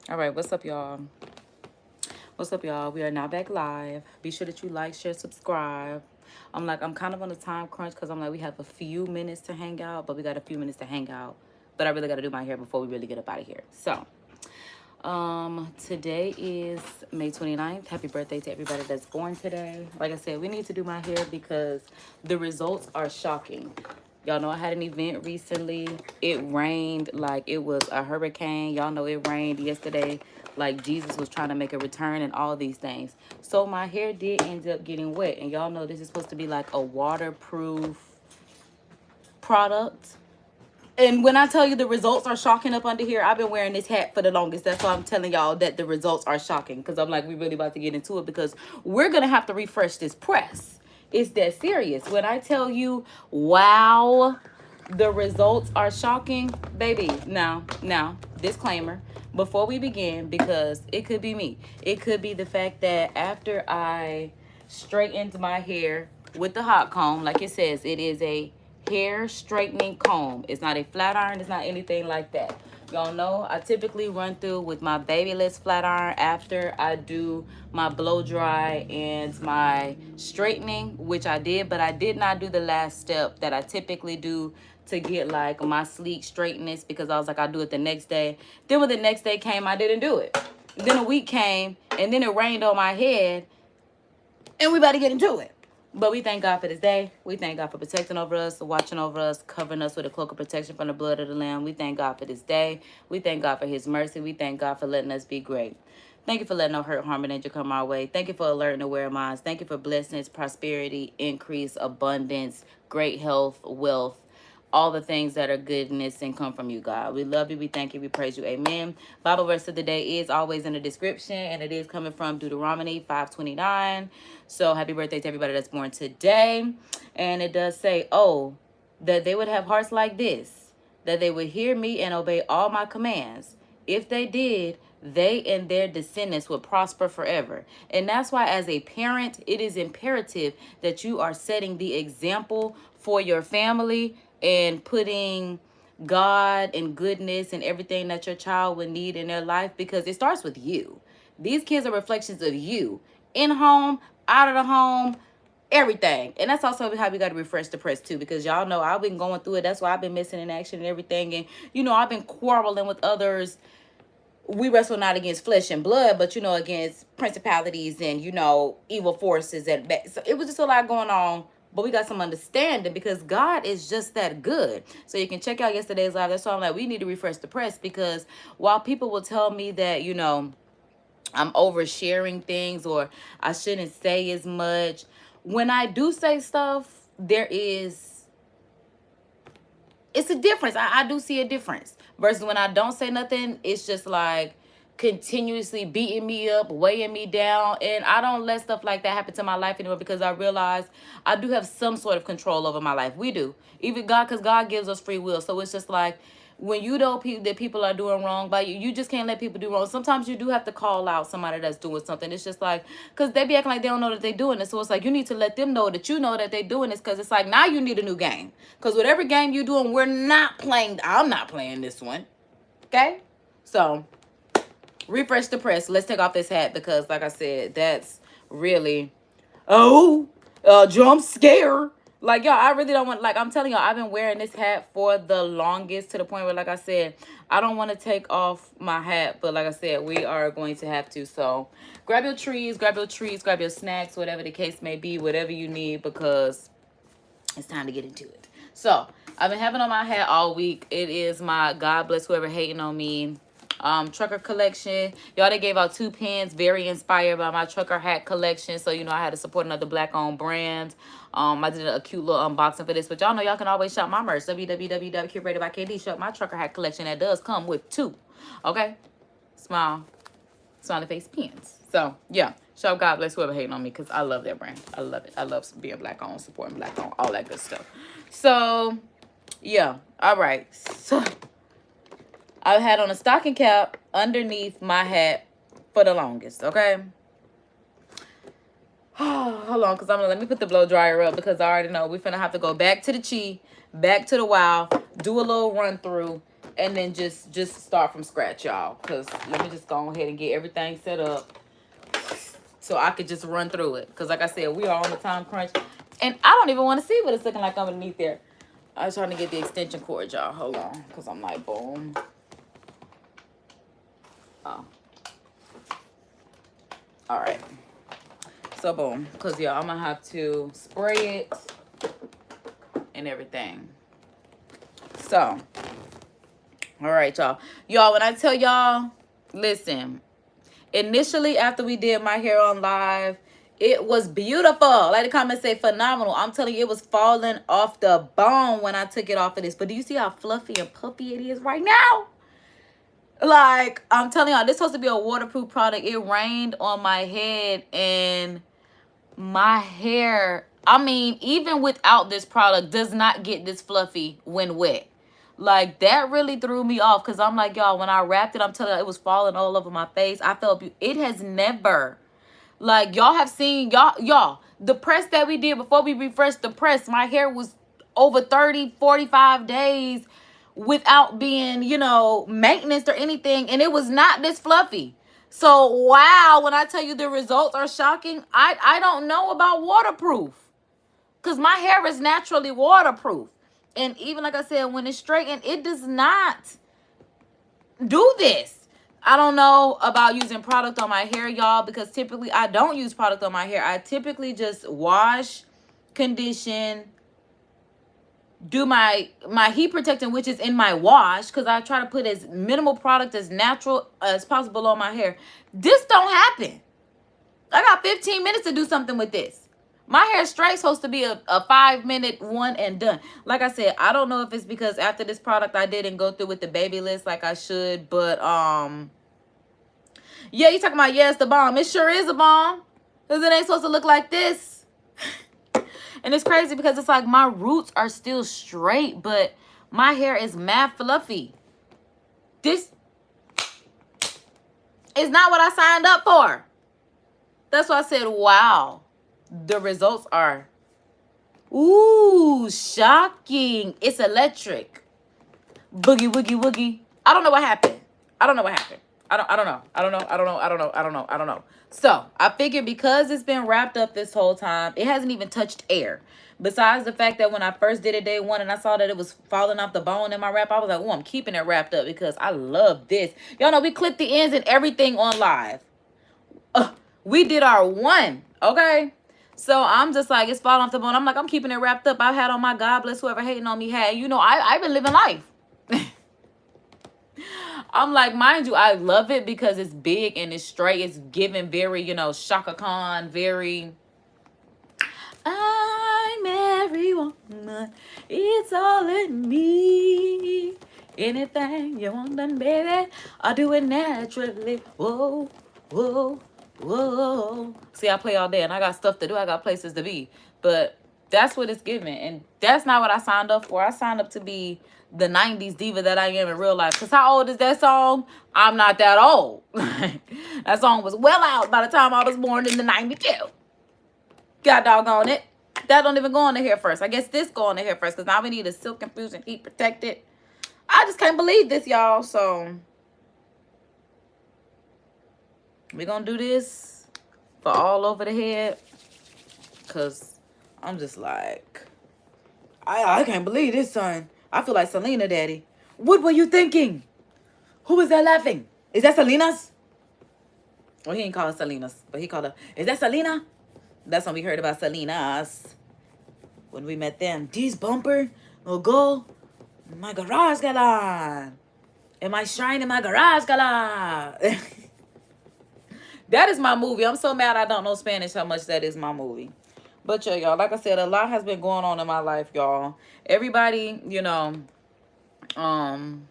All right, what's up, y'all? What's up, y'all? We are now back live. Be sure that you like, share, subscribe. I'm kind of on a time crunch because we have a few minutes to hang out, but we got a few minutes to hang out. But I really got to do my hair before we really get up out of here. So, today is May 29th. Happy birthday to everybody that's born today. Like I said, we need to do my hair because the results are shocking. Y'all know I had an event recently. It rained like it was a hurricane. Y'all know it rained yesterday like Jesus was trying to make a return and all these things. So my hair did end up getting wet. And y'all know this is supposed to be like a waterproof product. And when I tell you the results are shocking up under here, I've been wearing this hat for the longest. That's why I'm telling y'all that the results are shocking. Because I'm like, we really about to get into it because we're going to have to refresh this press. It's that serious. When I tell you, wow, the results are shocking, baby. Now, disclaimer, before we begin, because it could be me. It could be the fact that after I straightened my hair with the hot comb, like it says, it is a hair straightening comb. It's not a flat iron. It's not anything like that. Y'all know I typically run through with my babyless flat iron after I do my blow dry and my straightening, which I did, but I did not do the last step that I typically do to get like my sleek straightness because I was like, I'll do it the next day. Then when the next day came, I didn't do it. Then a week came and then it rained on my head and we about to get into it. But we thank God for this day. We thank God for protecting over us, watching over us, covering us with a cloak of protection from the blood of the Lamb. We thank God for this day. We thank God for his mercy. We thank God for letting us be great. Thank you for letting no hurt, harm, and danger come our way. Thank you for alerting the aware minds. Thank you for blessings, prosperity, increase, abundance, great health, wealth, all the things that are goodness and come from you, God. We love you. We thank you. We praise you. Amen. Bible verse of the day is always in the description, and it is coming from Deuteronomy 5:29. So happy birthday to everybody that's born today. And it does say, oh, that they would have hearts like this, that they would hear me and obey all my commands. If they did, they and their descendants would prosper forever. And that's why as a parent, it is imperative that you are setting the example for your family and putting God and goodness and everything that your child would need in their life, because it starts with you. These kids are reflections of you in home, out of the home, everything. And that's also how we got to refresh the press too, because y'all know I've been going through it. That's why I've been missing in action and everything. And I've been quarreling with others. We wrestle not against flesh and blood, but against principalities and evil forces. So it was just a lot going on, but we got some understanding because God is just that good. So you can check out yesterday's live. That's why I'm like, we need to refresh the press, because while people will tell me that I'm oversharing things or I shouldn't say as much, when I do say stuff, it's a difference. I do see a difference. Versus when I don't say nothing, it's just like continuously beating me up, weighing me down. And I don't let stuff like that happen to my life anymore, because I realize I do have some sort of control over my life. We do. Even God, because God gives us free will. So it's just like, when you know that people are doing wrong by you, you just can't let people do wrong. Sometimes you do have to call out somebody that's doing something. It's just like, because they be acting like they don't know that they're doing it. So it's like, you need to let them know that you know that they're doing this, because it's like, now you need a new game. Because whatever game you're doing, we're not playing. I'm not playing this one. Okay? So, refresh the press. Let's take off this hat, because like I said, that's really, jump scare. Like, y'all, I really don't want, like, I'm telling y'all, I've been wearing this hat for the longest, to the point where, like I said, I don't want to take off my hat. But like I said, we are going to have to. So grab your trees, grab your snacks, whatever the case may be, whatever you need, because it's time to get into it. So I've been having on my hat all week. It is my God Bless Whoever Hating on Me trucker collection. Y'all, they gave out 2 pins, very inspired by my trucker hat collection. So I had to support another black owned brand. I did a cute little unboxing for this, but y'all know y'all can always shop my merch, www.CUR Shop my trucker hat collection. That does come with 2 smiley face pins. So yeah, shop God Bless Whoever Hating on Me, because I love that brand. I love it. I love being black owned, supporting black owned, all that good stuff. So yeah, all right. So I had on a stocking cap underneath my hat for the longest, okay? Hold on, because let me put the blow dryer up, because I already know we're finna have to go back to the back to the wow, do a little run through, and then just start from scratch, y'all. Because let me just go ahead and get everything set up so I could just run through it. Because like I said, we are on the time crunch. And I don't even want to see what it's looking like underneath there. I was trying to get the extension cord, y'all. Hold on. Because I'm like, boom. Oh. All right. So, boom. Because, yeah, I'm going to have to spray it and everything. So, all right, y'all. Y'all, when I tell y'all, listen, initially after we did my hair on live, it was beautiful. Like the comments say, phenomenal. I'm telling you, it was falling off the bone when I took it off of this. But do you see how fluffy and puffy it is right now? Like, I'm telling y'all, this is supposed to be a waterproof product. It rained on my head and my hair, I mean, even without this product, does not get this fluffy when wet. Like, that really threw me off because I'm like, y'all, when I wrapped it, I'm telling you, it was falling all over my face. I felt it has never, like, y'all have seen, y'all, the press that we did before we refreshed the press, my hair was over 30, 45 days without being, you know, maintenance or anything, and it was not this fluffy. So, wow, when I tell you the results are shocking, I don't know about waterproof because my hair is naturally waterproof. And even like I said, when it's straightened, it does not do this. I don't know about using product on my hair, y'all, because typically I don't use product on my hair. I typically just wash, condition, do my heat protectant, which is in my wash, because I try to put as minimal product as natural as possible on my hair. This don't happen. I got 15 minutes to do something with this. My hair straight supposed to be a 5-minute one and done. Like I said, I don't know if it's because after this product I didn't go through with the baby list like I should, but yeah, you talking about, yeah, it's the bomb. It sure is a bomb, because it ain't supposed to look like this. And it's crazy because it's like my roots are still straight, but my hair is mad fluffy. This is not what I signed up for. That's why I said, wow, the results are, ooh, shocking. It's electric. Boogie, woogie, woogie. I don't know what happened. I don't know what happened. I don't know. So I figured because it's been wrapped up this whole time, it hasn't even touched air. Besides the fact that when I first did it day one and I saw that it was falling off the bone in my wrap, I was like, oh, I'm keeping it wrapped up because I love this. Y'all know we clipped the ends and everything on live. We did our one, okay? So I'm just like, it's falling off the bone. I'm like, I'm keeping it wrapped up. I've had on my God bless whoever hating on me had. You know, I've been living life. I'm like, mind you, I love it because it's big and it's straight. It's giving very, you know, Shaka Khan, very, I'm every woman. It's all in me. Anything you want done, baby, I'll do it naturally. Whoa, whoa, whoa. See, I play all day and I got stuff to do. I got places to be. But that's what it's giving. And that's not what I signed up for. I signed up to be the 90s diva that I am in real life. Because how old is that song? I'm not that old. That song was well out by the time I was born in the 92. God doggone it. That don't even go on the hair first. I guess this go on the hair first. Because now we need a silk infusion heat protected. I just can't believe this, y'all. So we're going to do this for all over the head. Because I'm just like, I can't believe this, son. I feel like Selena, daddy. What were you thinking? Who was that laughing? Is that Selena's? Well, he didn't call her Selena's, but he called her, is that Selena? That's when we heard about Selena's. When we met them. This bumper will go in my garage galan. In my shrine in my garage galan. That is my movie. I'm so mad I don't know Spanish how much that is my movie. But yeah, y'all, like I said, a lot has been going on in my life, y'all. Everybody, you know, I'm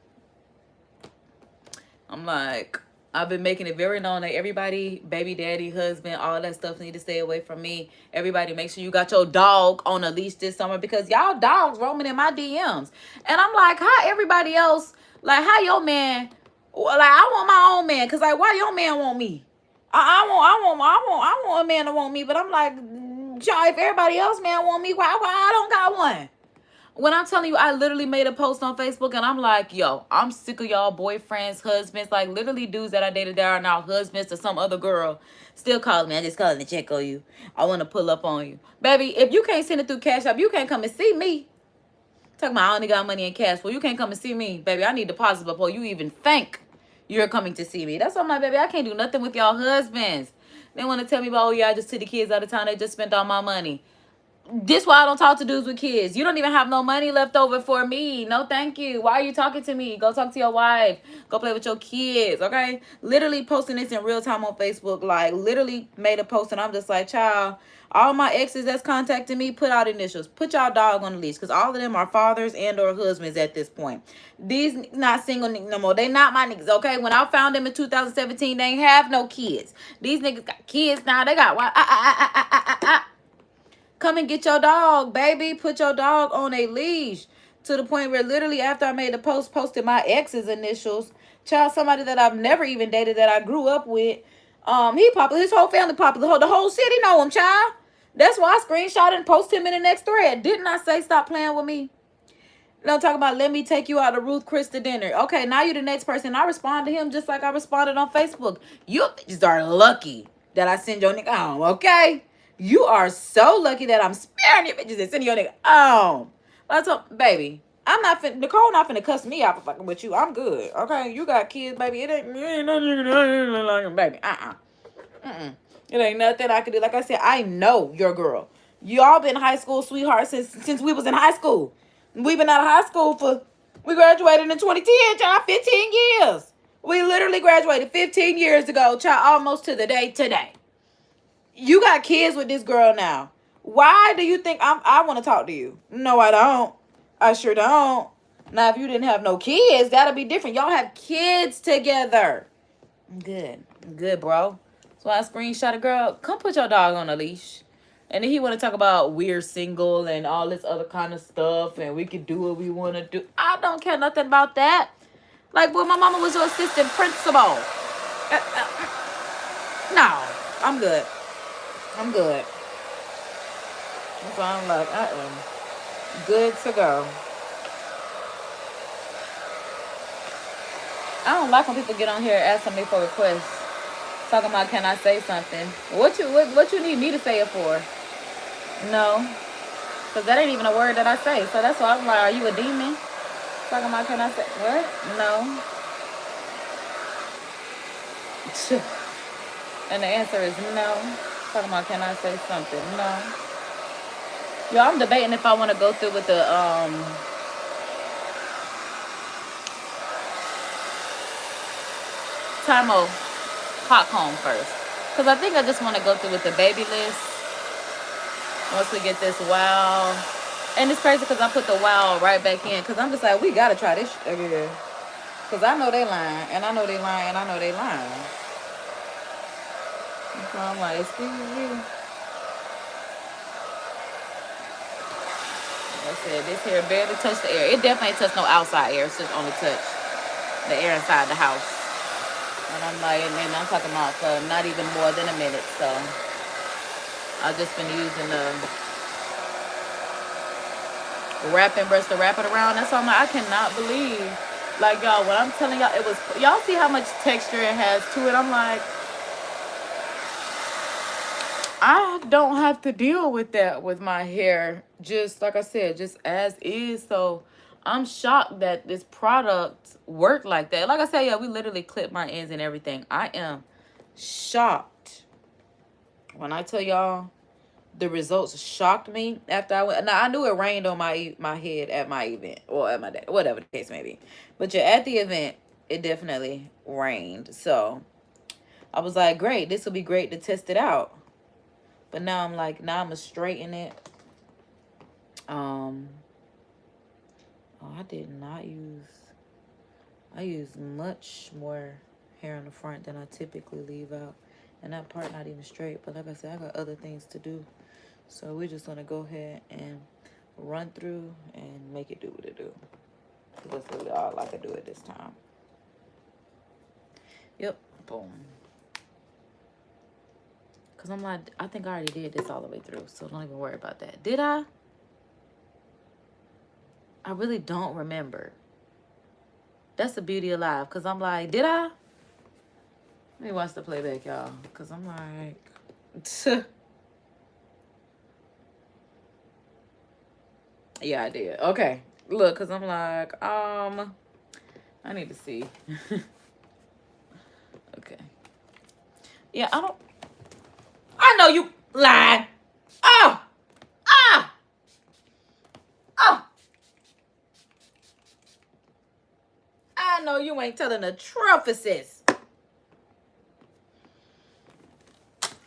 like, I've been making it very known that everybody, baby daddy, husband, all that stuff need to stay away from me. Everybody, make sure you got your dog on a leash this summer because y'all dogs roaming in my DMs. And I'm like, how everybody else, like, how your man, like, I want my own man. Because, like, why your man want me? I want a man to want me. But I'm like, y'all, if everybody else man want me, why I don't got one? When I'm telling you, I literally made a post on Facebook and I'm like, yo, I'm sick of y'all boyfriends, husbands, like literally dudes that I dated that are now husbands to some other girl still calling me. I just calling to check on you. I want to pull up on you. Baby, if you can't send it through Cash App, you can't come and see me. Talking about I only got money in cash. Well, you can't come and see me. Baby, I need deposit before you even think you're coming to see me. That's why I'm like, baby, I can't do nothing with y'all husbands. They want to tell me about, oh, yeah, I just took the kids out of town. They just spent all my money. This why I don't talk to dudes with kids. You don't even have no money left over for me. No, thank you. Why are you talking to me? Go talk to your wife. Go play with your kids, okay? Literally posting this in real time on Facebook. Like, literally made a post, and I'm just like, child, all my exes that's contacting me, put out initials. Put y'all dog on the leash, because all of them are fathers and or husbands at this point. These not single niggas no more. They not my niggas, okay? When I found them in 2017, they ain't have no kids. These niggas got kids now. They got come and get your dog, baby. Put your dog on a leash. To the point where literally after I made the post, posted my ex's initials. Child, somebody that I've never even dated that I grew up with. He popular. His whole family popular. The whole city know him, child. That's why I screenshot and post him in the next thread. Didn't I say stop playing with me? Don't talk about let me take you out to Ruth Chris to dinner. Okay, now you're the next person. I respond to him just like I responded on Facebook. You bitches are lucky that I send your nigga home, okay? You are so lucky that I'm sparing you bitches and sending your nigga home. I told baby, I'm not finna, Nicole not finna cuss me out for fucking with you. I'm good, okay? You got kids, baby. It ain't no nigga like baby. It ain't nothing I can do. Like I said, I know your girl. Y'all been high school sweethearts since we was in high school. We've been out of high school we graduated in 2010, child, 15 years. We literally graduated 15 years ago, child, almost to the day today. You got kids with this girl now. Why do you think I want to talk to you? No, I don't. I sure don't. Now, if you didn't have no kids, that'll be different. Y'all have kids together. Good. Good, bro. So I screenshot a girl. Come put your dog on a leash. And then he want to talk about we're single and all this other kind of stuff. And we can do what we want to do. I don't care nothing about that. Like, well, my mama was your assistant principal. No, I'm good. I'm good. So I'm like, I am good to go. I don't like when people get on here asking me for requests. Talking about, can I say something? What you need me to say it for? No. Because that ain't even a word that I say. So that's why I'm like, are you a demon? Talking about, can I say what? No. And the answer is no. Talking about, can I say something? No. Yo, I'm debating if I want to go through with the Tymo hot comb first. Because I think I just want to go through with the baby list. Once we get this wow. And it's crazy because I put the wow right back in. Because I'm just like, we got to try this again. Because I know they lying. And I know they lying. And I know they lying. So I'm like, excuse you. Like I said, this hair barely touched the air. It definitely touched no outside air. It's just only touched the air inside the house. And I'm like, and then I'm talking about for not even more than a minute. So I've just been using the wrapping brush to wrap it around. That's why I'm like, I cannot believe. Like, y'all, when I'm telling y'all, it was, y'all see how much texture it has to it. I'm like, I don't have to deal with that with my hair. Just like I said, just as is. So I'm shocked that this product worked like that. Like I said, yeah, we literally clipped my ends and everything. I am shocked. When I tell y'all, the results shocked me after I went. Now, I knew it rained on my head at my event. Or at my day, whatever the case may be. But yeah, at the event, it definitely rained. So I was like, great. This will be great to test it out. But now I'm like, now I'm going to straighten it. Oh, I did not use, I used much more hair in the front than I typically leave out. And that part not even straight. But like I said, I got other things to do. So we're just going to go ahead and run through and make it do what it do. That's really all I can do at this time. Yep. Boom. Because I'm like, I think I already did this all the way through. So don't even worry about that. Did I? I really don't remember. That's the beauty of life. Because I'm like, did I? Let me watch the playback, y'all. Because I'm like... Yeah, I did. Okay. Look, because I'm like, I need to see. Okay. Yeah, I know you lied. Oh! Ah! Oh! I know you ain't telling the truth.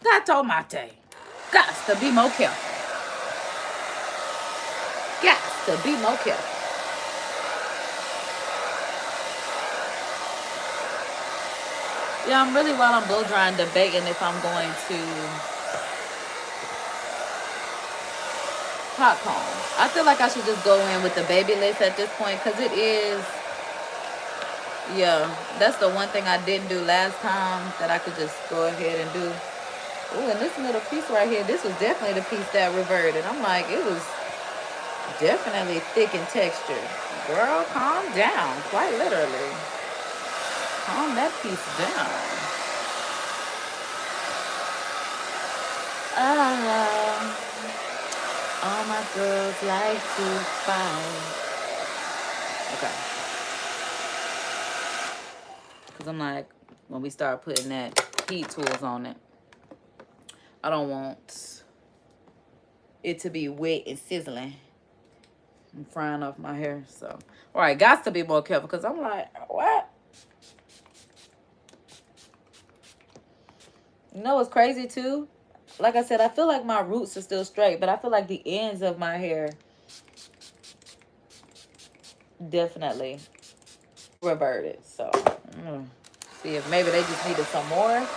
Gato mate. Gots to be more careful. Gots to be more careful. Yeah, I'm really, while I'm blow drying, debating if I'm going to hot comb. I feel like I should just go in with the baby lace at this point, because it is, yeah, that's the one thing I didn't do last time that I could just go ahead and do. Oh, and this little piece right here, this was definitely the piece that reverted. I'm like, it was definitely thick in texture. Girl, calm down, quite literally. Calm that piece down. All my girls like to fight. Okay. Because I'm like, when we start putting that heat tools on it, I don't want it to be wet and sizzling. I'm frying off my hair, so. All right, got to be more careful, because I'm like, what? You know what's crazy, too? Like I said, I feel like my roots are still straight, but I feel like the ends of my hair definitely reverted. So, see if maybe they just needed some more.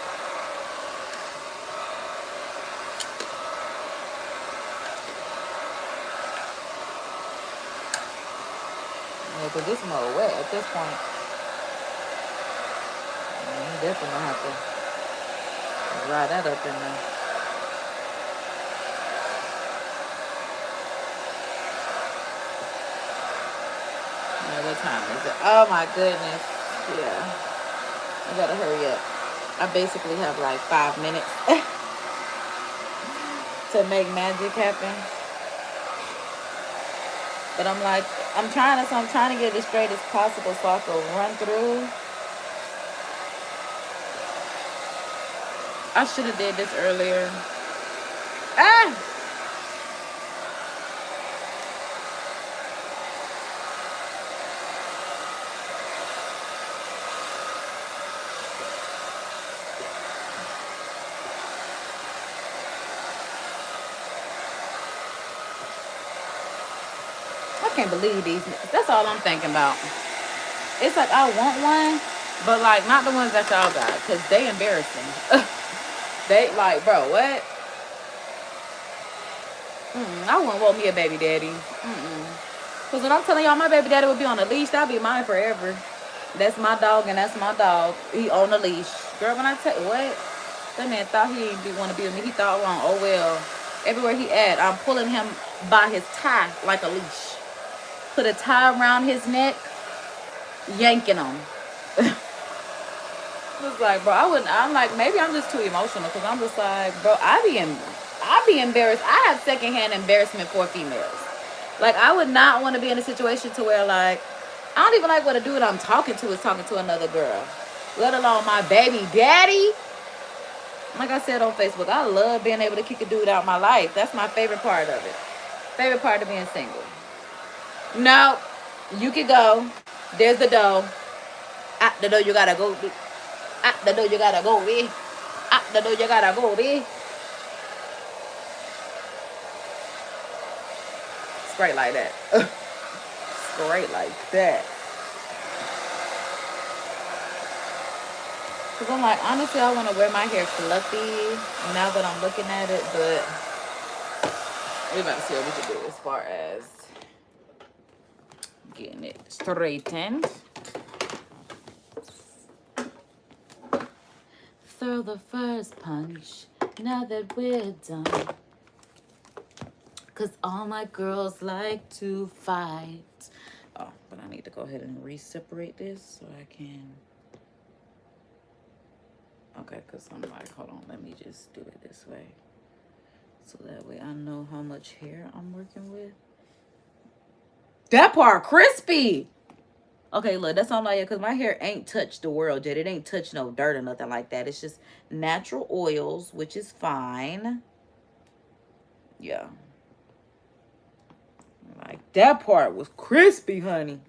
Yeah, because this is more wet at this point. You definitely gonna have to dry that up in there. What time is it? Oh my goodness. Yeah. I gotta hurry up. I basically have like 5 minutes to make magic happen. But I'm like, I'm trying to get it as straight as possible so I can run through. I should have did this earlier. Ah! I can't believe these. That's all I'm thinking about. It's like I want one, but like not the ones that y'all got, because they embarrassing. They like, bro, what? I wouldn't want me a baby daddy. Because when I'm telling y'all my baby daddy would be on a leash, that'd be mine forever. That's my dog and that's my dog. He on a leash. Girl, when I tell you, what? That man thought he didn't want to be with me. He thought wrong. Oh, well. Everywhere he at, I'm pulling him by his tie like a leash. Put a tie around his neck, yanking him. It's like, bro, I'm like, maybe I'm just too emotional, because I'm just like, bro, I be embarrassed. I have secondhand embarrassment for females. Like, I would not want to be in a situation to where, like, I don't even like what a dude I'm talking to is talking to another girl, let alone my baby daddy. Like I said on Facebook, I love being able to kick a dude out of my life. That's my favorite part of it. Favorite part of being single. No, you can go. There's the door. At the door you gotta go. At the door you gotta go, B. At the door you gotta go, B. Straight like that. Straight like that. Because I'm like, honestly, I want to wear my hair fluffy now that I'm looking at it, but we're about to see what we can do as far as getting it straightened. Throw the first punch now that we're done. Cause all my girls like to fight. Oh, but I need to go ahead and re-separate this so I can. Okay, because I'm like, hold on, let me just do it this way. So that way I know how much hair I'm working with. That part crispy. Okay, look, that's all I, because my hair ain't touched the world yet. It ain't touched no dirt or nothing like that. It's just natural oils, which is fine. Yeah. Like, that part was crispy, honey.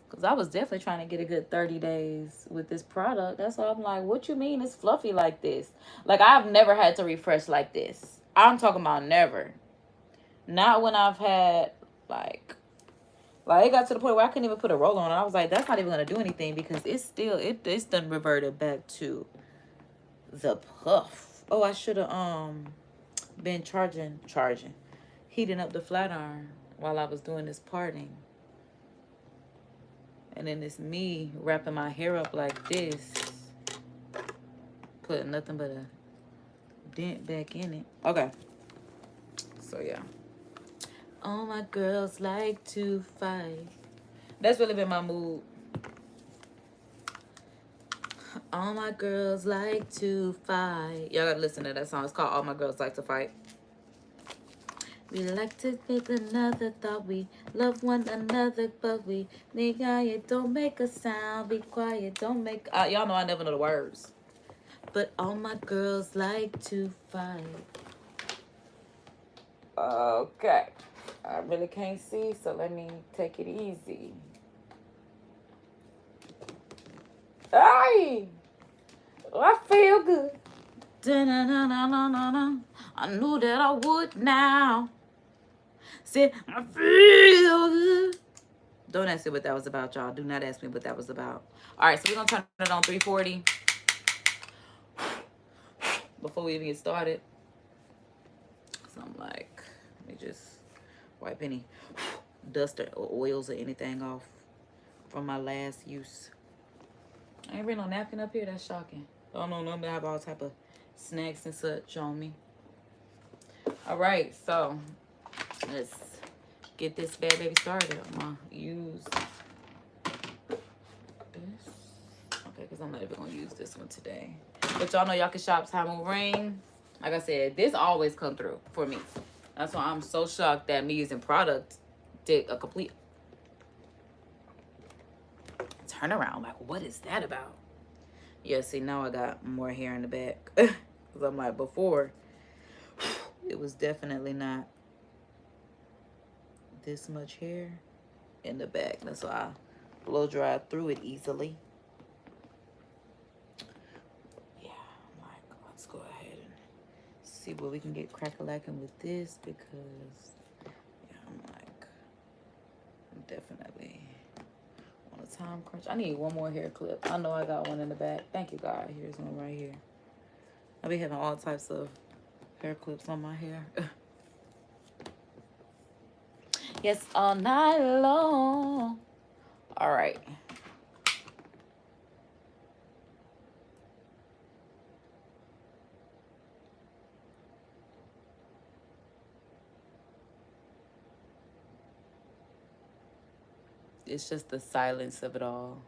Because I was definitely trying to get a good 30 days with this product. That's why I'm like, what you mean it's fluffy like this? Like, I've never had to refresh like this. I'm talking about never. Not when I've had, like it got to the point where I couldn't even put a roll on it. I was like, that's not even going to do anything because it's still, it's done reverted back to the puff. Oh, I should have been heating up the flat iron while I was doing this parting. And then it's me wrapping my hair up like this, putting nothing but a dent back in it. Okay. So, yeah. All my girls like to fight. That's really been my mood. All my girls like to fight. Y'all gotta listen to that song. It's called All My Girls Like to Fight. We like to think another thought. We love one another, but we think it don't make a sound. Be quiet, don't make. Y'all know I never know the words. But all my girls like to fight. Okay. I really can't see, so let me take it easy. Ay! I feel good. Da-na-na-na-na-na. I knew that I would now. Said, I feel good. Don't ask me what that was about, y'all. Do not ask me what that was about. All right, so we're going to turn it on 340 before we even get started. So I'm like, let me just wipe any dust or oils or anything off from my last use. I ain't bring no napkin up here. That's shocking. I don't know, nobody have all type of snacks and such on me. All right, so let's get this bad baby started. I'm gonna use this. Okay, because I'm not even gonna use this one today. But y'all know y'all can shop Time of Rain. Like I said, this always come through for me. That's why I'm so shocked that me using product did a complete turnaround. Like, what is that about? Yeah, see, now I got more hair in the back. Because I'm like, before, it was definitely not this much hair in the back. That's why I blow dry through it easily. Yeah, I'm like, let's go ahead and see what we can get crack-a-lacking with this, because, yeah, I'm definitely on a time crunch. I need one more hair clip. I know I got one in the back. Thank you, God. Here's one right here. I be having all types of hair clips on my hair. Yes, all night long. All right. It's just the silence of it all.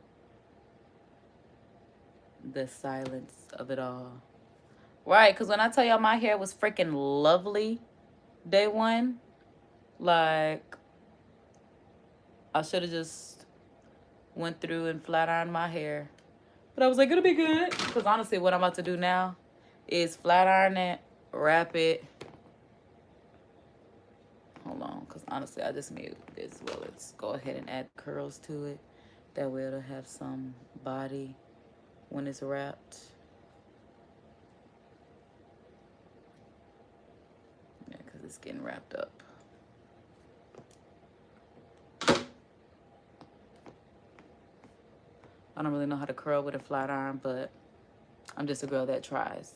The silence of it all. Right, because when I tell y'all my hair was freaking lovely day one, like, I should have just went through and flat ironed my hair. But I was like, it'll be good. Because honestly, what I'm about to do now is flat iron it, wrap it. Hold on, because honestly, I just made this. Well, let's go ahead and add curls to it. That way it'll have some body when it's wrapped. Yeah, because it's getting wrapped up. I don't really know how to curl with a flat iron, but I'm just a girl that tries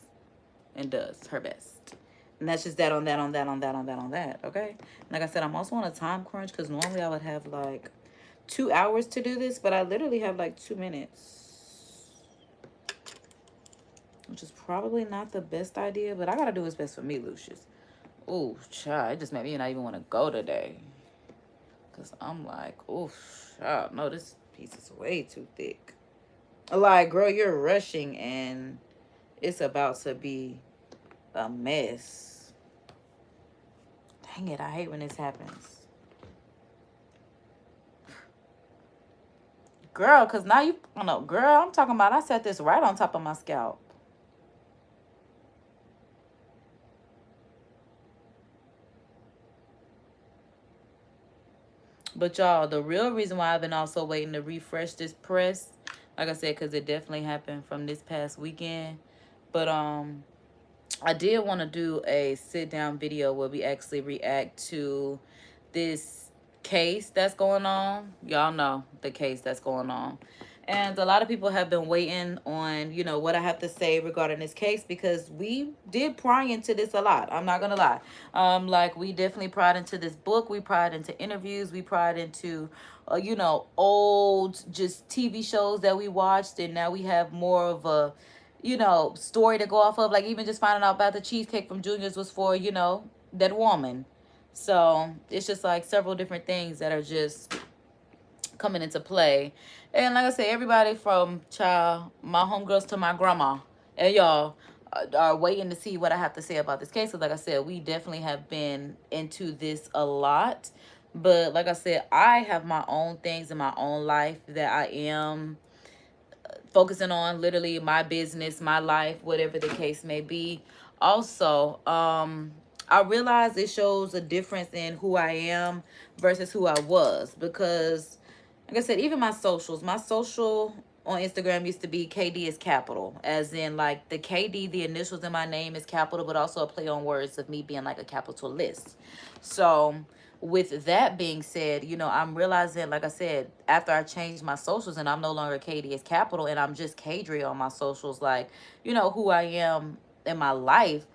and does her best. And that's just that on that, on that, on that, on that, on that, okay? Like I said, I'm also on a time crunch because normally I would have like 2 hours to do this, but I literally have like 2 minutes. Which is probably not the best idea, but I gotta do what's best for me, Lucius. Ooh, child, it just made me not even want to go today. Because I'm like, oof, no, this piece is way too thick. Like, girl, you're rushing and it's about to be a mess. Dang it, I hate when this happens. Girl, because now you, oh no, girl, I'm talking about I set this right on top of my scalp. But y'all, the real reason why I've been also waiting to refresh this press, like I said, because it definitely happened from this past weekend. But I did want to do a sit down video where we actually react to this case that's going on. Y'all know the case that's going on. And a lot of people have been waiting on, you know, what I have to say regarding this case, because we did pry into this a lot. I'm not going to lie. Like, we definitely pried into this book. We pried into interviews. We pried into, you know, old just TV shows that we watched. And now we have more of a, you know, story to go off of. Like, even just finding out about the cheesecake from Junior's was for, you know, that woman. So it's just like several different things that are just coming into play. And like I said, everybody from my homegirls to my grandma and y'all are waiting to see what I have to say about this case. So like I said, we definitely have been into this a lot. But like I said, I have my own things in my own life that I am focusing on, literally my business, my life, whatever the case may be. Also, I realize it shows a difference in who I am versus who I was, because like I said, even my social on Instagram used to be KD is capital, as in like the KD, the initials in my name is capital, but also a play on words of me being like a capitalist. So with that being said, you know, I'm realizing, like I said, after I changed my socials and I'm no longer KD is capital and I'm just Kadri on my socials, like, you know, who I am in my life,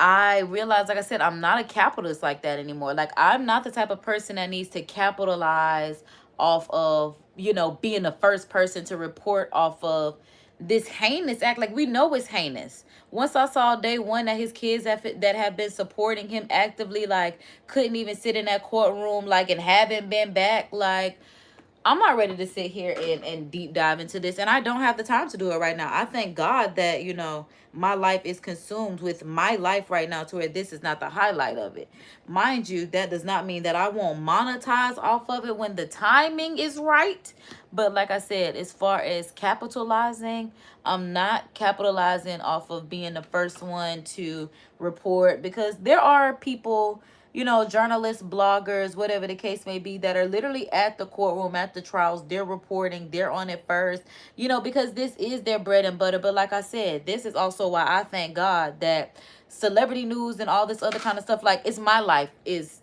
I realized, like I said, I'm not a capitalist like that anymore. Like, I'm not the type of person that needs to capitalize off of, you know, being the first person to report off of this heinous act. Like, we know it's heinous. Once I saw day one that his kids that have been supporting him actively, like, couldn't even sit in that courtroom, like, and haven't been back, like, I'm not ready to sit here and deep dive into this. And I don't have the time to do it right now. I thank God that, you know, my life is consumed with my life right now to where this is not the highlight of it. Mind you, that does not mean that I won't monetize off of it when the timing is right. But like I said, as far as capitalizing, I'm not capitalizing off of being the first one to report, because there are people, you know, journalists, bloggers, whatever the case may be, that are literally at the courtroom, at the trials. They're reporting, they're on it first, you know, because this is their bread and butter. But like I said, this is also why I thank God that celebrity news and all this other kind of stuff, like, it's my life is,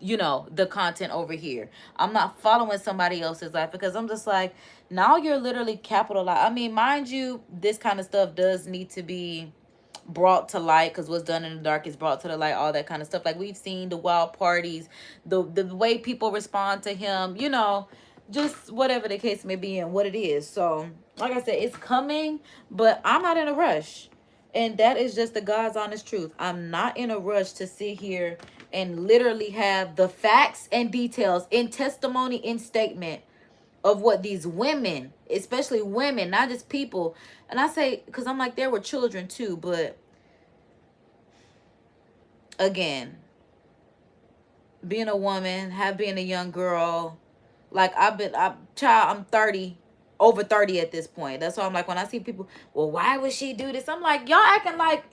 you know, the content over here. I'm not following somebody else's life, because I'm just like, now you're literally capitalized. I mean, mind you, this kind of stuff does need to be brought to light, because what's done in the dark is brought to the light, all that kind of stuff. Like, we've seen the wild parties, the way people respond to him, you know, just whatever the case may be and what it is. So like I said, it's coming, but I'm not in a rush. And that is just the God's honest truth. I'm not in a rush to sit here and literally have the facts and details in testimony, in statement of what these women, especially women, not just people. And I say, because I'm like, there were children too, but again, being a woman, being a young girl, like, I'm 30, over 30 at this point. That's why I'm like, when I see people, well, why would she do this? I'm like, y'all acting like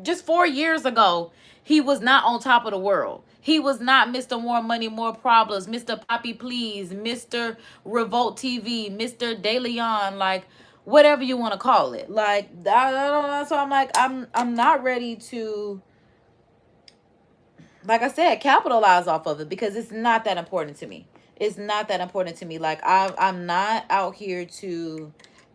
just 4 years ago, he was not on top of the world. He was not Mr. More Money, More Problems, Mr. Poppy Please, Mr. Revolt TV, Mr. De Leon, like, whatever you want to call it. Like, I don't know. So I'm like, I'm not ready to, like I said, capitalize off of it, because it's not that important to me. It's not that important to me. Like, I'm not out here to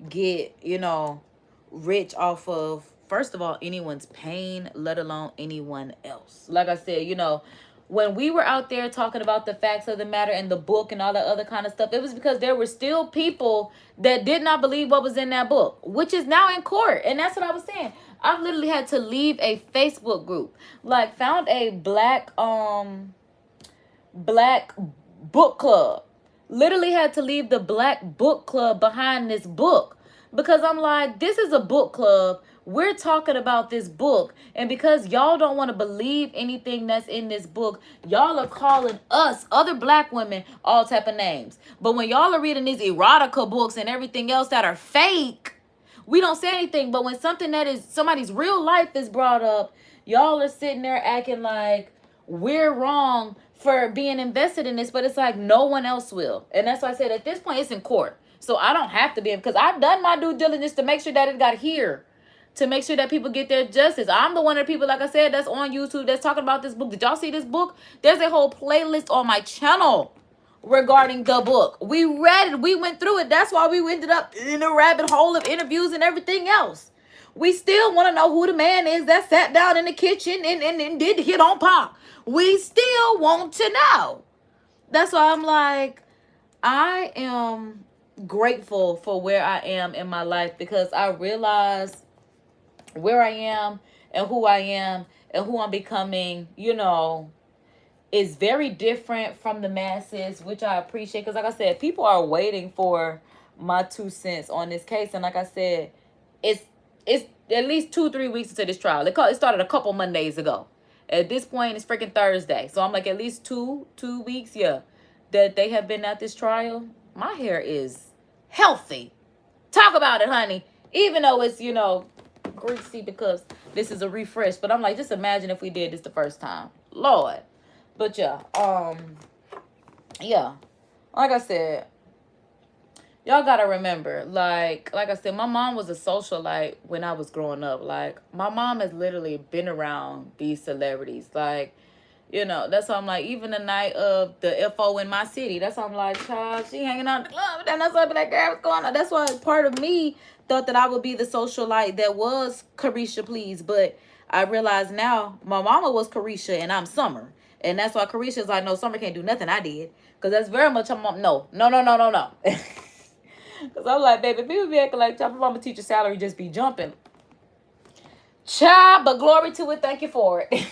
get, you know, rich off of, first of all, anyone's pain, let alone anyone else. Like I said, you know, when we were out there talking about the facts of the matter and the book and all that other kind of stuff, it was because there were still people that did not believe what was in that book, which is now in court. And that's what I was saying. I've literally had to leave a Facebook group, like, found a black black book club. Literally had to leave the black book club behind this book, because I'm like, this is a book club. We're talking about this book. And because y'all don't want to believe anything that's in this book, y'all are calling us, other black women, all type of names. But when y'all are reading these erotica books and everything else that are fake, we don't say anything. But when something that is somebody's real life is brought up, y'all are sitting there acting like we're wrong for being invested in this. But it's like no one else will. And that's why I said at this point it's in court. So I don't have to be, because I've done my due diligence to make sure that it got here, to make sure that people get their justice. I'm the one of the people, like I said, that's on YouTube that's talking about this book. Did y'all see this book? There's a whole playlist on my channel regarding the book. We read it. We went through it. That's why we ended up in a rabbit hole of interviews and everything else. We still want to know who the man is that sat down in the kitchen and did hit on Pop. We still want to know. That's why I'm like, I am grateful for where I am in my life, because I realize where I am and who I am and who I'm becoming, you know, is very different from the masses, which I appreciate. Because like I said, people are waiting for my 2 cents on this case. And like I said, it's at least 2-3 weeks into this trial. It started a couple Mondays ago. At this point, it's freaking Thursday. So I'm like, at least two weeks, yeah, that they have been at this trial. My hair is healthy. Talk about it, honey. Even though it's, you know, greasy because this is a refresh. But I'm like, just imagine if we did this the first time. Lord. But yeah, yeah, like I said, y'all gotta remember, like I said, my mom was a socialite when I was growing up. Like, my mom has literally been around these celebrities. Like, you know, that's why I'm like, even the night of the FO in my city, that's why I'm like, child, she hanging out in the club. And that's why I be like, girl, what's going on? That's why part of me thought that I would be the socialite that was Carisha, please. But I realize now my mama was Carisha and I'm Summer. And that's why Carisha's like, no, Summer can't do nothing I did. Because that's very much her mom. No. Because I'm like, baby, people be acting like, child, mama teacher salary just be jumping. Child, but glory to it. Thank you for it.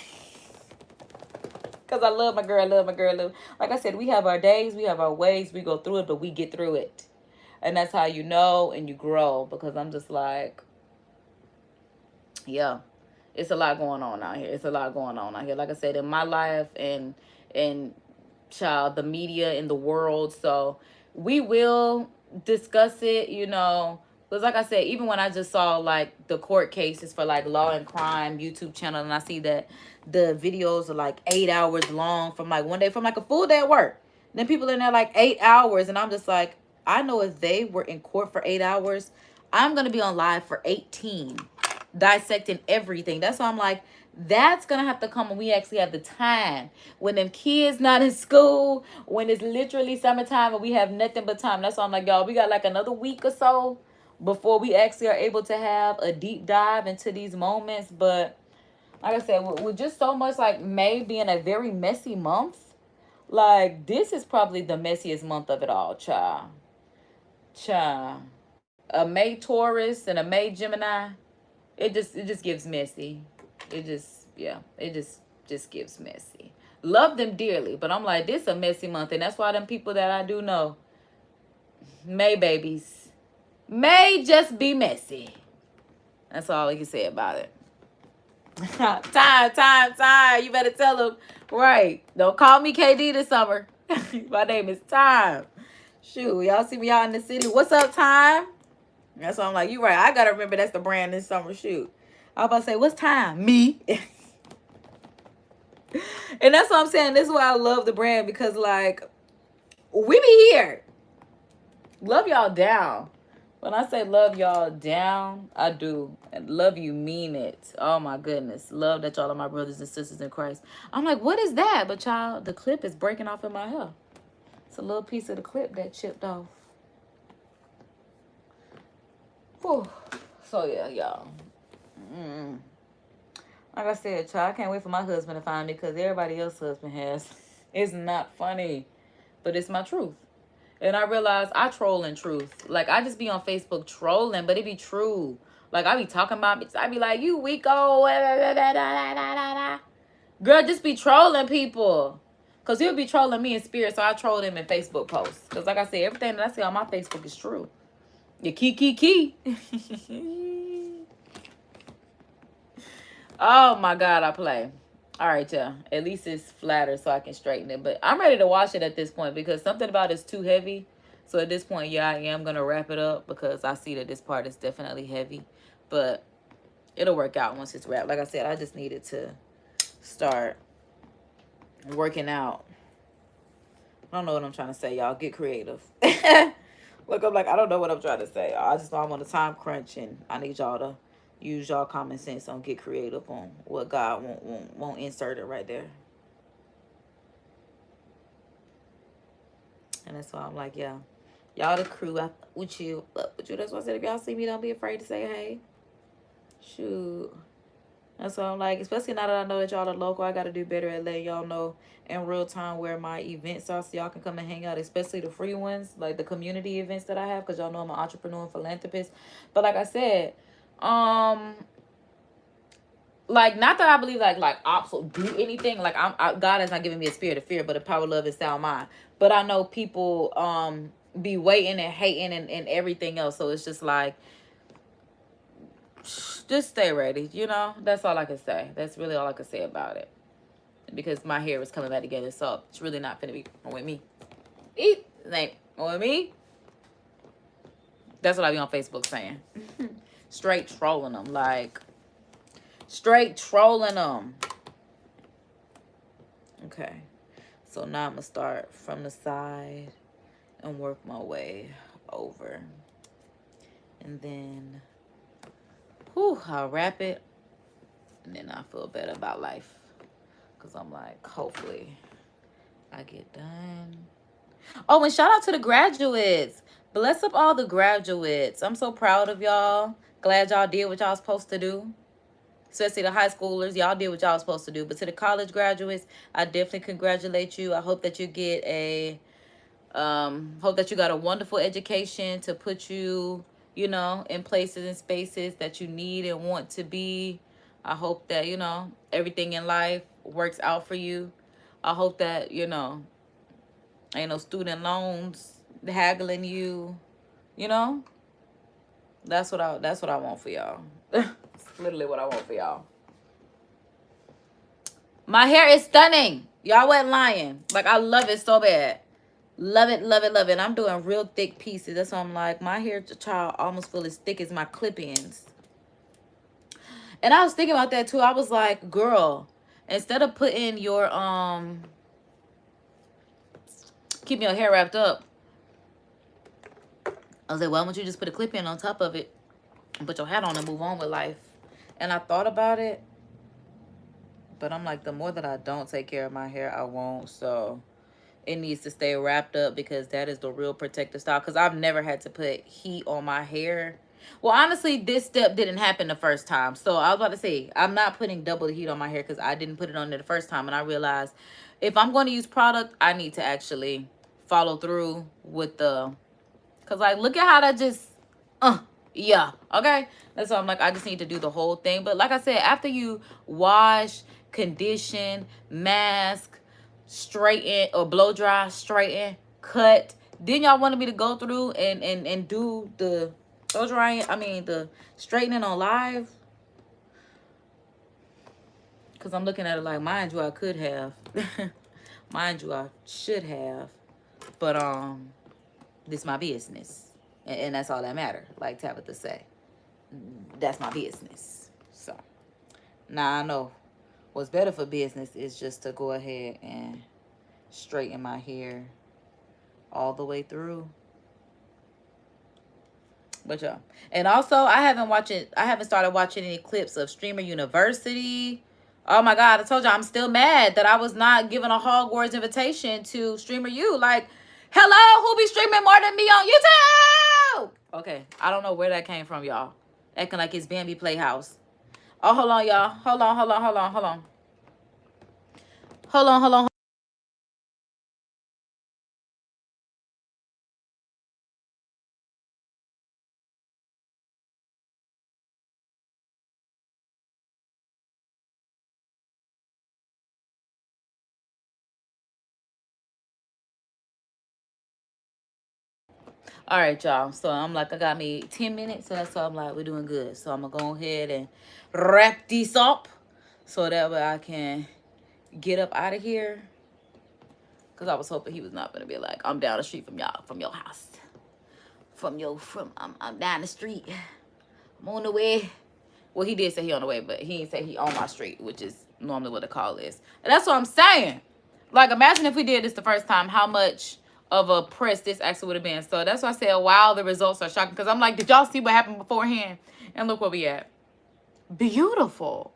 Because I love my girl, Like I said, we have our days, we have our ways, we go through it, but we get through it. And that's how you know and you grow. Because I'm just like, yeah. It's a lot going on out here. It's a lot going on out here. Like I said, in my life and child, the media in the world. So we will discuss it, you know. Because like I said, even when I just saw like the court cases for like Law and Crime YouTube channel, and I see that the videos are like 8 hours long from like one day, from like a full day at work. Then people in there like 8 hours. And I'm just like, I know if they were in court for 8 hours, I'm going to be on live for 18. Dissecting everything. That's why I'm like, that's gonna have to come when we actually have the time, when them kids not in school, when it's literally summertime and we have nothing but time. That's why I'm like, y'all, we got like another week or so before we actually are able to have a deep dive into these moments. But like I said, with just so much, like May being a very messy month, like this is probably the messiest month of it all, child. A May Taurus and a May Gemini, it just gives messy. It just gives messy. Love them dearly, but I'm like, this a messy month. And that's why them people that I do know, May babies, may just be messy. That's all we can say about it. Time. You better tell them, right, don't call me KD this summer. My name is Time. Shoot, y'all see me out in the city. What's up, Time? That's why I'm like, you right. I got to remember that's the brand this summer. Shoot. I was about to say, what's Time? Me. And that's what I'm saying. This is why I love the brand, because, like, we be here. Love y'all down. When I say love y'all down, I do. And love you mean it. Oh, my goodness. Love that y'all are my brothers and sisters in Christ. I'm like, what is that? But, y'all, the clip is breaking off in my hair. It's a little piece of the clip that chipped off. Whew. So, yeah, y'all. Like I said, child, I can't wait for my husband to find me, because everybody else's husband has. It's not funny, but it's my truth. And I realize I troll in truth. Like, I just be on Facebook trolling, but it be true. Like, I be talking about me. I be like, you weako. Girl, just be trolling people. Because he'll be trolling me in spirit, so I troll him in Facebook posts. Because like I said, everything that I see on my Facebook is true. Your key. Oh my God, I play. All right, y'all. At least it's flatter so I can straighten it. But I'm ready to wash it at this point because something about it's too heavy. So at this point, yeah, I am going to wrap it up because I see that this part is definitely heavy. But it'll work out once it's wrapped. Like I said, I just needed to start working out. I don't know what I'm trying to say, y'all. Get creative. Look, I'm like, I don't know what I'm trying to say. I just know I'm on a time crunch and I need y'all to use y'all common sense on get creative on what God won't insert it right there. And that's why I'm like, yeah, y'all the crew. With you. That's why I said if y'all see me, don't be afraid to say hey. Shoot. That's why I'm like, especially now that I know that y'all are local, I got to do better at letting y'all know in real time where my events are so y'all can come and hang out, especially the free ones, like the community events that I have, because y'all know I'm an entrepreneur and philanthropist. But like I said, like, not that I believe like ops will do anything. Like, God has not given me a spirit of fear, but a power, love, and sound mind. But I know people be waiting and hating and everything else. So it's just like, just stay ready, you know. That's all I can say. That's really all I can say about it, because my hair is coming back together, so it's really not gonna be with me. Eat, like, with me. That's what I be on Facebook saying. Straight trolling them, like, straight trolling them. Okay, so now I'm gonna start from the side and work my way over, and then I'll wrap it, and then I feel better about life, because I'm like, hopefully I get done. Oh, and shout out to the graduates. Bless up all the graduates. I'm so proud of y'all. Glad y'all did what y'all supposed to do. Especially the high schoolers, y'all did what y'all supposed to do. But to the college graduates, I definitely congratulate you. I hope that you get a hope that you got a wonderful education to put you, you know, in places and spaces that you need and want to be. I hope that, you know, everything in life works out for you. I hope that, you know, ain't no student loans haggling you, you know. That's what I want for y'all. It's literally what I want for y'all. My hair is stunning. Y'all wasn't lying. Like, I love it so bad. Love it, love it, love it. I'm doing real thick pieces. That's why I'm like, my hair, child, almost feel as thick as my clip-ins. And I was thinking about that too. I was like, girl, instead of putting your keeping your hair wrapped up, I was like, why don't you just put a clip-in on top of it and put your hat on and move on with life? And I thought about it, but I'm like, the more that I don't take care of my hair, I won't. So it needs to stay wrapped up, because that is the real protective style. Because I've never had to put heat on my hair. Well, honestly, this step didn't happen the first time. So I was about to say, I'm not putting double the heat on my hair because I didn't put it on there the first time. And I realized if I'm going to use product, I need to actually follow through with the... Because, like, look at how that just... yeah, okay? That's why I'm like, I just need to do the whole thing. But like I said, after you wash, condition, mask, straighten, or blow dry, straighten, cut, then y'all wanted me to go through and do the blow drying, I mean the straightening on live? Because I'm looking at it like, mind you, I could have. Mind you, I should have. But this is my business, and that's all that matters. Like Tabitha say, that's my business. So now I know what's better for business is just to go ahead and straighten my hair all the way through. But yeah, and also I haven't started watching any clips of Streamer University. Oh my God, I told you I'm still mad that I was not given a Hogwarts invitation to Streamer U. Like, hello, who be streaming more than me on YouTube? Okay, I don't know where that came from, y'all. Acting like it's Bambi Playhouse. Oh, hold on, y'all. Hold on. All right, y'all. So I'm like, I got me 10 minutes. So that's why I'm like, we're doing good. So I'm going to go ahead and wrap this up so that way I can get up out of here. Because I was hoping he was not going to be like, I'm down the street from y'all, from your house. I'm down the street. I'm on the way. Well, he did say he on the way, but he didn't say he on my street, which is normally what the call is. And that's what I'm saying. Like, imagine if we did this the first time, how much of a press this actually would have been. So that's why I said, wow, the results are shocking. Because I'm like, did y'all see what happened beforehand? And look where we at. Beautiful.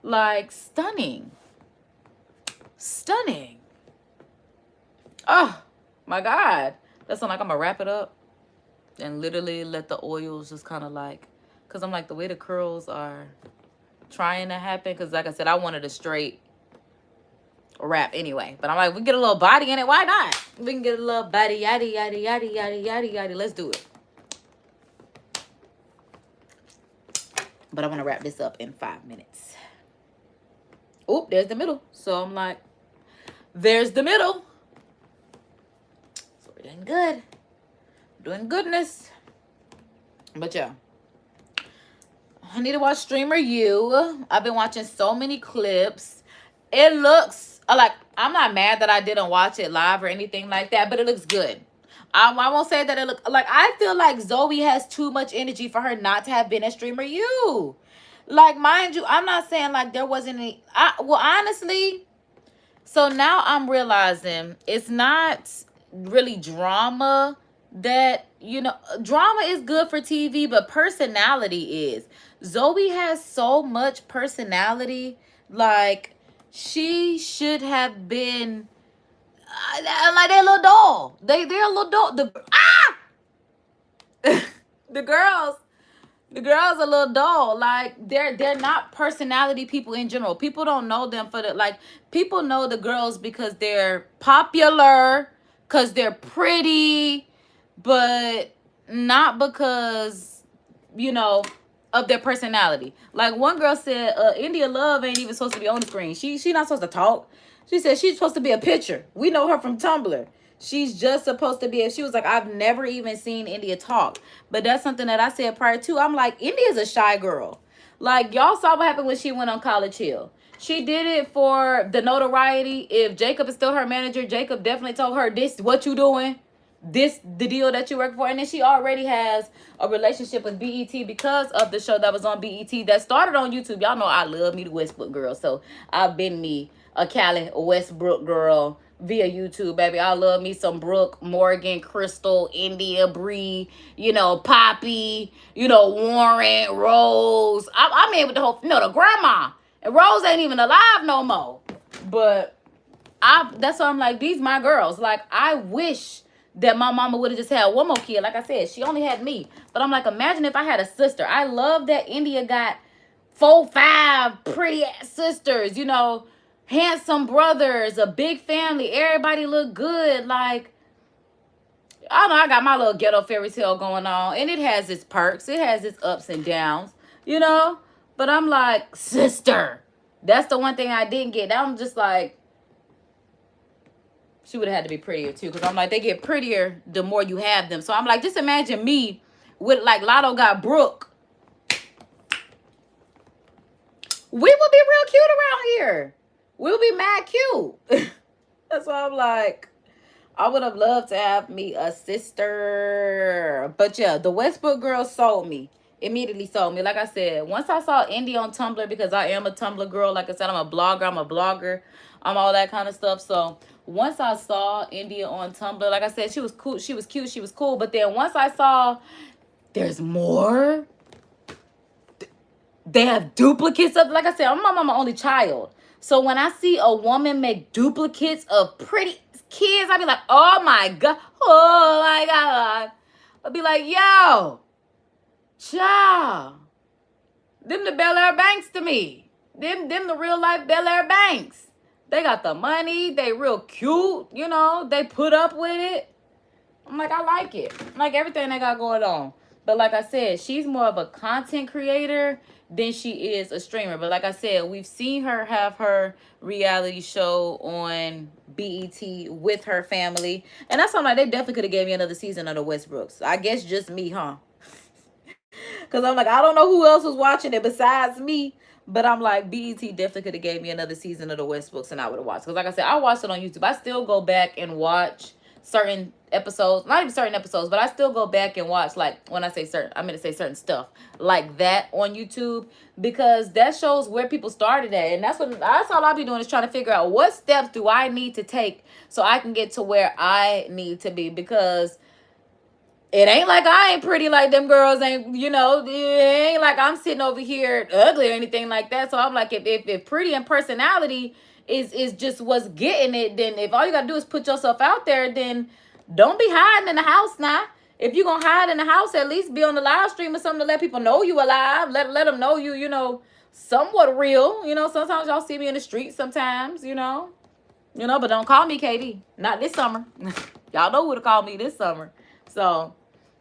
Like, stunning. Stunning. Oh, my God. That's like, I'm going to wrap it up and literally let the oils just kind of like, because I'm like, the way the curls are trying to happen, because like I said, I wanted a straight wrap anyway. But I'm like, we get a little body in it. Why not? We can get a little body, yada, yada, yada, yada, yada, yada. Let's do it. But I want to wrap this up in 5 minutes. Oop, there's the middle. So I'm like, there's the middle. So we're doing good. Doing goodness. But yeah. I need to watch Streamer U. I've been watching so many clips. It looks like, I'm not mad that I didn't watch it live or anything like that, but it looks good. I won't say that it looks like, I feel like Zoe has too much energy for her not to have been a Streamer U. Like, mind you, I'm not saying like there wasn't any, well, honestly, so now I'm realizing it's not really drama that, you know, drama is good for TV, but personality is. Zoe has so much personality. Like, she should have been like that little doll. They're a little doll. The girls a little dull. Like, they're not personality people in general. People don't know them for the, like, people know the girls because they're popular, because they're pretty, but not because, you know, of their personality. Like, one girl said, India Love ain't even supposed to be on the screen. She not supposed to talk. She said she's supposed to be a picture. We know her from Tumblr. She's just supposed to be, she was like, I've never even seen India talk. But that's something that I said prior to. I'm like, India's a shy girl. Like, y'all saw what happened when she went on College Hill. She did it for the notoriety. If Jacob is still her manager, Jacob definitely told her, this what you doing. This the deal that you work for. And then she already has a relationship with BET because of the show that was on BET that started on YouTube. Y'all know I love me the Westbrook girl. So I've been me a Cali Westbrook girl via YouTube, baby. I love me some Brooke, Morgan, Crystal, India, Bree, you know, Poppy, you know, Warren, Rose. I'm in with the whole, the grandma. And Rose ain't even alive no more. But that's why I'm like, these my girls. Like, I wish that my mama would have just had one more kid. Like I said, she only had me. But I'm like, imagine if I had a sister. I love that India got 4, 5 pretty ass sisters, you know, handsome brothers, a big family. Everybody look good. Like, I don't know, I got my little ghetto fairy tale going on. And it has its perks. It has its ups and downs, you know. But I'm like, sister. That's the one thing I didn't get. I'm just like, she would have had to be prettier too, because I'm like, they get prettier the more you have them. So I'm like, just imagine me with, like, Lotto got Brooke. We would be real cute around here. We'll be mad cute. That's why I'm like, I would have loved to have me a sister. But yeah, the Westbrook girl sold me. Immediately sold me. Like I said, once I saw India on Tumblr, because I am a Tumblr girl. Like I said, I'm a blogger. I'm all that kind of stuff. So once I saw India on Tumblr, like I said, she was cool. She was cute. She was cool. But then once I saw there's more, they have duplicates of, like I said, I'm my mama's only child. So when I see a woman make duplicates of pretty kids, I be like, oh my God. Oh my God. I'll be like, yo, child. Them the Bel Air Banks to me. Them the real life Bel Air Banks. They got the money. They real cute. You know, they put up with it. I'm like, I like it. I like everything they got going on. But like I said, she's more of a content creator than she is a streamer. But like I said, we've seen her have her reality show on BET with her family. And that's something like they definitely could have gave me another season of the Westbrooks. I guess just me, huh? Because I'm like, I don't know who else was watching it besides me. But I'm like, BET definitely could have gave me another season of the Westbrooks and I would have watched. Because like I said, I watched it on YouTube. I still go back and watch certain episodes. Not even certain episodes, but I still go back and watch, like, when I say certain, I mean to say certain stuff like that on YouTube. Because that shows where people started at. And that's all I'll be doing is trying to figure out what steps do I need to take so I can get to where I need to be. Because it ain't like I ain't pretty like them girls ain't, you know, it ain't like I'm sitting over here ugly or anything like that. So I'm like, if pretty and personality is just what's getting it, then if all you gotta do is put yourself out there, then don't be hiding in the house now. If you're gonna hide in the house, at least be on the live stream or something to let people know you alive. Let them know you know, somewhat real. You know, sometimes y'all see me in the street sometimes, you know. But don't call me KD. Not this summer. Y'all know who to call me this summer. So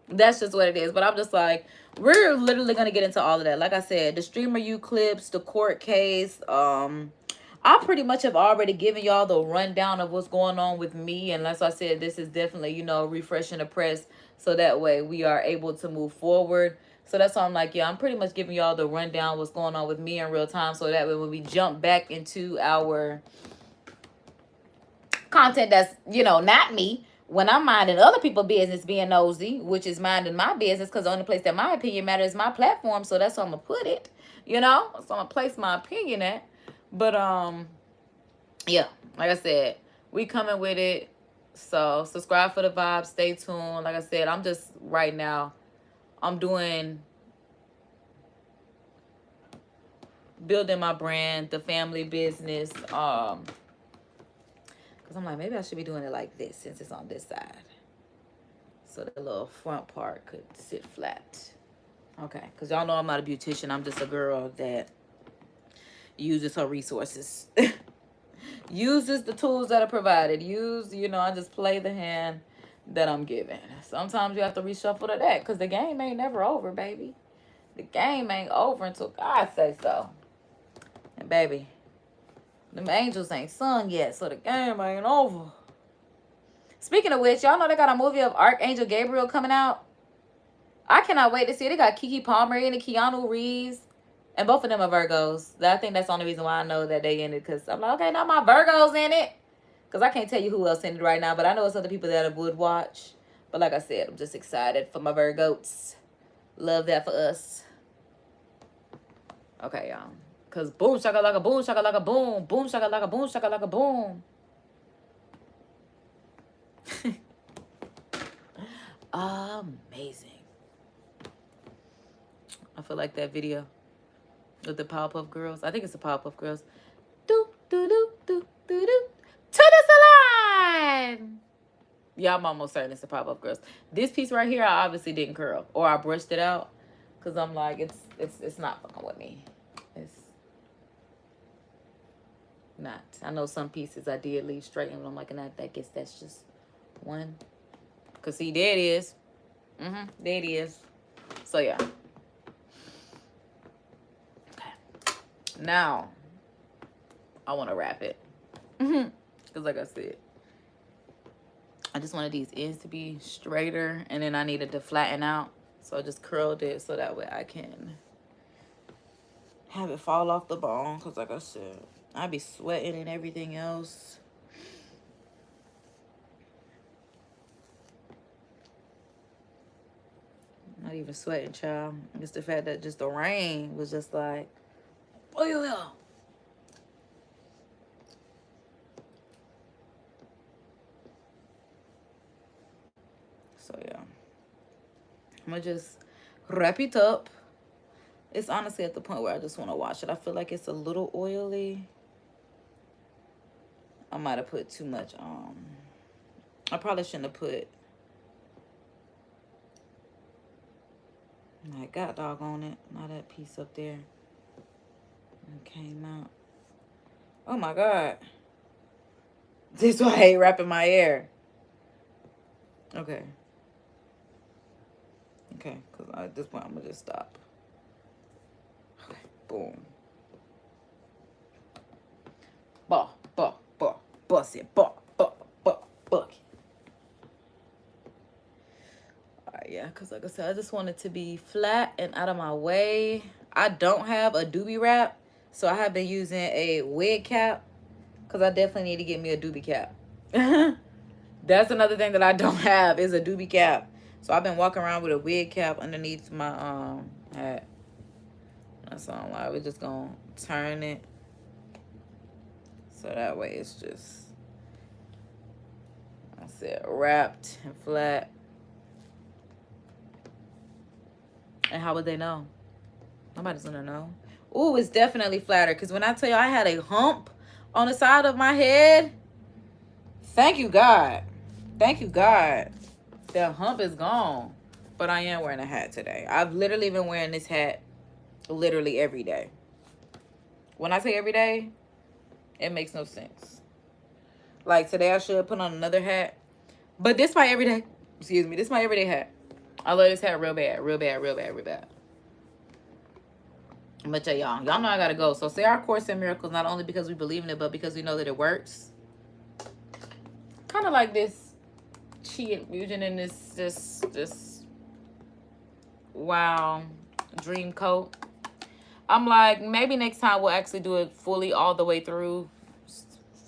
that's just what it is. But I'm just like, we're literally going to get into all of that. Like I said, the streamer you clips, the court case. I pretty much have already given y'all the rundown of what's going on with me. And as I said, this is definitely, you know, refreshing the press. So that way we are able to move forward. So that's why I'm like, yeah, I'm pretty much giving y'all the rundown what's going on with me in real time. So that way when we jump back into our content that's, you know, not me, when I'm minding other people's business being nosy, which is minding my business, because the only place that my opinion matters is my platform. So that's where I'm going to put it, you know. So I'm going to place my opinion at. But, yeah, like I said, we coming with it. So subscribe for the vibes. Stay tuned. Like I said, I'm just right now, I'm doing, building my brand, the family business, because I'm like, maybe I should be doing it like this since it's on this side. So the little front part could sit flat. Okay, because y'all know I'm not a beautician. I'm just a girl that uses her resources. Uses the tools that are provided. You know, I just play the hand that I'm given. Sometimes you have to reshuffle the deck because the game ain't never over, baby. The game ain't over until God say so. And baby, them angels ain't sung yet, so the game ain't over. Speaking of which, y'all know they got a movie of Archangel Gabriel coming out. I cannot wait to see it. They got Keke Palmer in it, Keanu Reeves, and both of them are Virgos. I think that's the only reason why I know that they in it, because I'm like, okay, now my Virgos in it. Because I can't tell you who else in it right now, but I know it's other people that I would watch. But like I said, I'm just excited for my Virgos. Love that for us. Okay, y'all. Because boom, shakalaka, boom, shakalaka, boom. Boom, shakalaka, boom, shakalaka, boom. Amazing. I feel like that video with the Powerpuff Girls. I think it's the Powerpuff Girls. Do, do, do, do, do, do. To the salon. Yeah, I'm almost certain it's the Powerpuff Girls. This piece right here, I obviously didn't curl. Or I brushed it out. Because I'm like, it's not fucking with me. It's not. I know some pieces I did leave straight. And I'm like, and I guess that's just one. Because see, there it is. There it is. So, yeah. Okay. Now, I want to wrap it. Because like I said, I just wanted these ends to be straighter. And then I needed to flatten out. So I just curled it so that way I can have it fall off the bone. Because like I said, I be sweating and everything else. Not even sweating, child. It's the fact that just the rain was just like, oh, yeah. So, yeah. I'm going to just wrap it up. It's honestly at the point where I just want to wash it. I feel like it's a little oily. I might have put too much I probably shouldn't have put I got dog on it. Not that piece up there. It came out. Oh my God. This is why I hate wrapping my hair. Okay. Okay, because at this point, I'm going to just stop. Okay, boom. Bust it. Alright, yeah, because like I said, I just want it to be flat and out of my way. I don't have a doobie wrap, so I have been using a wig cap, because I definitely need to get me a doobie cap. That's another thing that I don't have is a doobie cap. So I've been walking around with a wig cap underneath my hat. That's all I'm like. We're just going to turn it. So that way it's just, I said, wrapped and flat. And how would they know? Nobody's gonna know. Ooh, it's definitely flatter. Because when I tell you I had a hump on the side of my head, thank you, God. Thank you, God. The hump is gone. But I am wearing a hat today. I've literally been wearing this hat literally every day. When I say every day, it makes no sense. Like today I should put on another hat. But this my everyday, excuse me, this my everyday hat. I love this hat real bad. But y'all know I gotta go. So say our course in miracles, not only because we believe in it, but because we know that it works. Kind of like this chi infusion in this wow dream coat. I'm like, maybe next time we'll actually do it fully all the way through,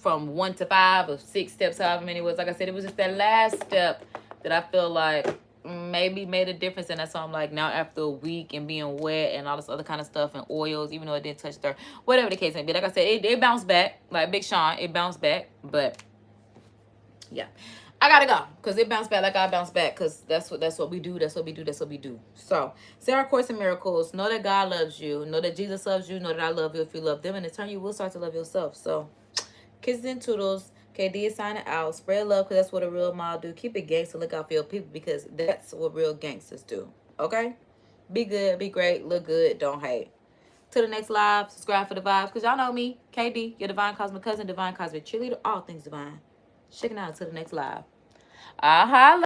from 1 to 5 or 6 steps, however many it was. Like I said, it was just that last step that I feel like maybe made a difference. And that's why I'm like, now after a week and being wet and all this other kind of stuff and oils, even though it didn't touch dirt, whatever the case may be. Like I said, it bounced back. Like Big Sean, it bounced back. But yeah, I gotta go because it bounced back like I bounced back, because that's what we do. That's what we do. So say our course in miracles. Know that God loves you. Know that Jesus loves you. Know that I love you. If you love them, and in turn you will start to love yourself. So kisses and toodles. KD is signing out. Spread love, because that's what a real mob do. Keep it gangster. Look out for your people, because that's what real gangsters do. Okay? Be good. Be great. Look good. Don't hate. To the next live. Subscribe for the vibes, because y'all know me, KD, your divine cosmic cousin, divine cosmic cheerleader, all things divine. Checking out to the next live. Aha.